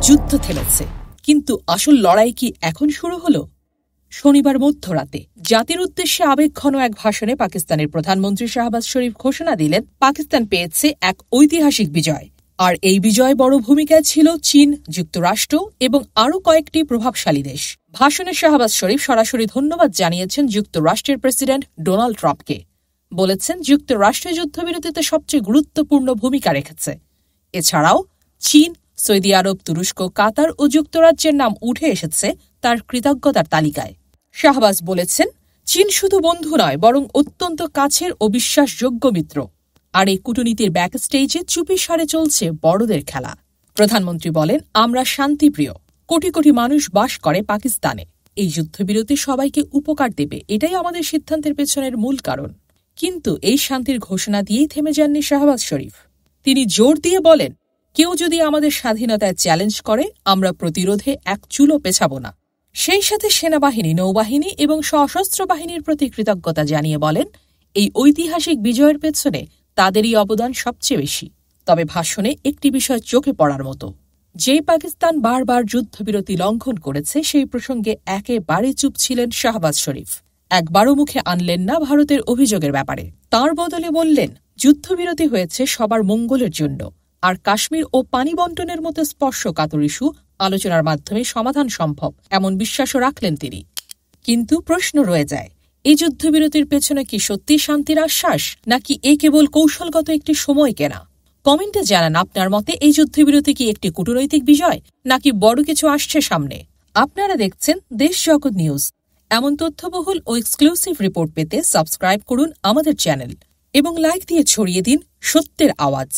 যুদ্ধ থেমেছে, কিন্তু আসল লড়াই কি এখন শুরু হলো? শনিবার মধ্যরাতে জাতির উদ্দেশ্যে আবেগঘন এক ভাষণে পাকিস্তানের প্রধানমন্ত্রী শাহবাজ শরীফ ঘোষণা দিলেন, পাকিস্তান পেয়েছে এক ঐতিহাসিক বিজয়। আর এই বিজয় বড় ভূমিকায় ছিল চীন, যুক্তরাষ্ট্র এবং আরও কয়েকটি প্রভাবশালী দেশ। ভাষণে শাহবাজ শরীফ সরাসরি ধন্যবাদ জানিয়েছেন যুক্তরাষ্ট্রের প্রেসিডেন্ট ডোনাল্ড ট্রাম্পকে। বলেছেন, যুক্তরাষ্ট্র যুদ্ধবিরতিতে সবচেয়ে গুরুত্বপূর্ণ ভূমিকা রেখেছে। এছাড়াও চীন, সৌদি আরব, তুরস্ক, কাতার ও যুক্তরাজ্যের নাম উঠে এসেছে তার কৃতজ্ঞতার তালিকায়। শাহবাজ বলেছেন, চীন শুধু বন্ধু নয়, বরং অত্যন্ত কাছের ও বিশ্বাসযোগ্য মিত্র। আর এই কূটনীতির ব্যাকস্টেজে চুপিসারে চলছে বড়দের খেলা। প্রধানমন্ত্রী বলেন, আমরা শান্তিপ্রিয়, কোটি কোটি মানুষ বাস করে পাকিস্তানে। এই যুদ্ধবিরতি সবাইকে উপকার দেবে, এটাই আমাদের সিদ্ধান্তের পেছনের মূল কারণ। কিন্তু এই শান্তির ঘোষণা দিয়েই থেমে যাননি শাহবাজ শরীফ। তিনি জোর দিয়ে বলেন, কেউ যদি আমাদের স্বাধীনতায় চ্যালেঞ্জ করে, আমরা প্রতিরোধে এক চুলও পেছাব না। সেই সাথে সেনাবাহিনী, নৌবাহিনী এবং সশস্ত্র বাহিনীর প্রতি কৃতজ্ঞতা জানিয়ে বলেন, এই ঐতিহাসিক বিজয়ের পেছনে তাদেরই অবদান সবচেয়ে বেশি। তবে ভাষণে একটি বিষয় চোখে পড়ার মতো। যেই পাকিস্তান বারবার যুদ্ধবিরতি লঙ্ঘন করেছে, সেই প্রসঙ্গে একেবারে চুপ ছিলেন শাহবাজ শরীফ। একবারও মুখে আনলেন না ভারতের অভিযোগের ব্যাপারে। তার বদলে বললেন, যুদ্ধবিরতি হয়েছে সবার মঙ্গলের জন্য, আর কাশ্মীর ও পানি বন্টনের মতো স্পর্শকাতর ইস্যু আলোচনার মাধ্যমে সমাধান সম্ভব, এমন বিশ্বাসও রাখলেন তিনি। কিন্তু প্রশ্ন রয়ে যায়, এই যুদ্ধবিরতির পেছনে কি সত্যি শান্তির আশ্বাস, নাকি এ কেবল কৌশলগত একটি সময় কেনা? কমেন্টে জানান আপনার মতে, এই যুদ্ধবিরতি কি একটি কূটনৈতিক বিজয়, নাকি বড় কিছু আসছে সামনে? আপনারা দেখছেন দেশ জগৎ নিউজ। এমন তথ্যবহুল ও এক্সক্লুসিভ রিপোর্ট পেতে সাবস্ক্রাইব করুন আমাদের চ্যানেল এবং লাইক দিয়ে ছড়িয়ে দিন সত্যের আওয়াজ।